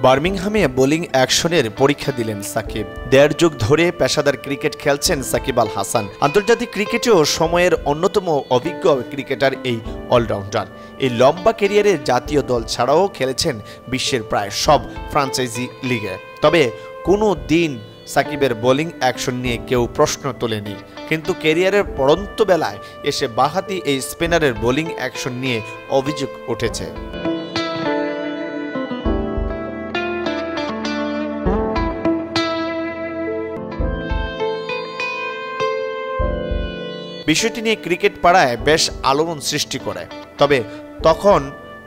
বার্মিংহামে bowling অ্যাকশনের পরীক্ষা দিলেন সাকিব। ১.৫ যুগ ধরে পেশাদার ক্রিকেট খেলছেন সাকিব আল হাসান। আন্তর্জাতিক ক্রিকেটেও সময়ের অন্যতম অভিজ্ঞ ক্রিকেটার এই অলরাউন্ডার। এই লম্বা ক্যারিয়ারে জাতীয় দল ছাড়াও খেলেছেন বিশ্বের প্রায় সব ফ্র্যাঞ্চাইজি লিগে। তবে কোনো দিন সাকিবের বোলিং অ্যাকশন নিয়ে কেউ প্রশ্ন তোলেনি, কিন্তু ক্যারিয়ারের পড়ন্ত বেলায় এসে বাঁহাতি এই স্পিনারের বোলিং অ্যাকশন নিয়ে অভিযোগ উঠেছে। বিষয়টি নিয়ে ক্রিকেট পাড়ায় বেশ আলোড়ন সৃষ্টি করে। তবে তখন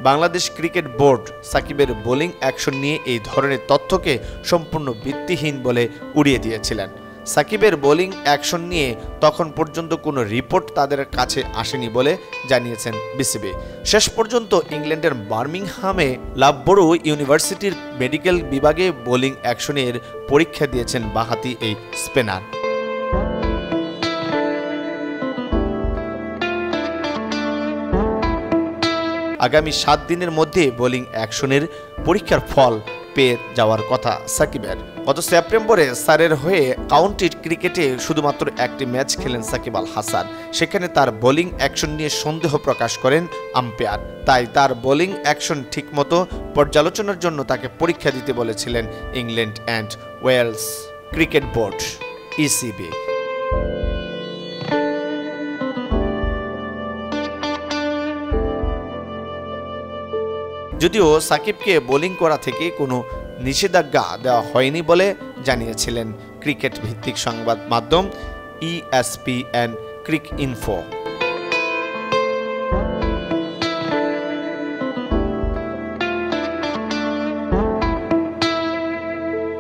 বাংলাদেশ ক্রিকেট বোর্ড সাকিবের বোলিং অ্যাকশন নিয়ে এই ধরনের তথ্যকে সম্পূর্ণ ভিত্তিহীন বলে উড়িয়ে দিয়েছিলেন। সাকিবের বোলিং অ্যাকশন নিয়ে তখন পর্যন্ত কোনো রিপোর্ট তাদের কাছে আসেনি বলে জানিয়েছেন বিসিবি। শেষ পর্যন্ত ইংল্যান্ডের বার্মিংহামে লাভবরো ইউনিভার্সিটির মেডিকেল বিভাগে বোলিং অ্যাকশনের পরীক্ষা দিয়েছেন বাঁহাতি এই স্পিনার। আগামী ৭ দিনের মধ্যে বোলিং অ্যাকশনের পরীক্ষার ফল পেয়ে যাওয়ার কথা সাকিবের। গত সেপ্টেম্বরে সারের হয়ে কাউন্টি ক্রিকেটে শুধুমাত্র একটি ম্যাচ খেলেন সাকিব আল হাসান। সেখানে তার বোলিং অ্যাকশন নিয়ে সন্দেহ প্রকাশ করেন আম্পায়ার। তাই তার বোলিং অ্যাকশন ঠিকমতো পর্যালোচনার জন্য তাকে পরীক্ষা দিতে বলেছিলেন England and Wales cricket board ECB. যদিও সাকিবকে বোলিং করা থেকে কোনো নিষেধাজ্ঞা দেওয়া হয়নি বলে জানিয়েছিলেন ক্রিকেট ভিত্তিক সংবাদ মাধ্যম ESPN ক্রিক ইনফো।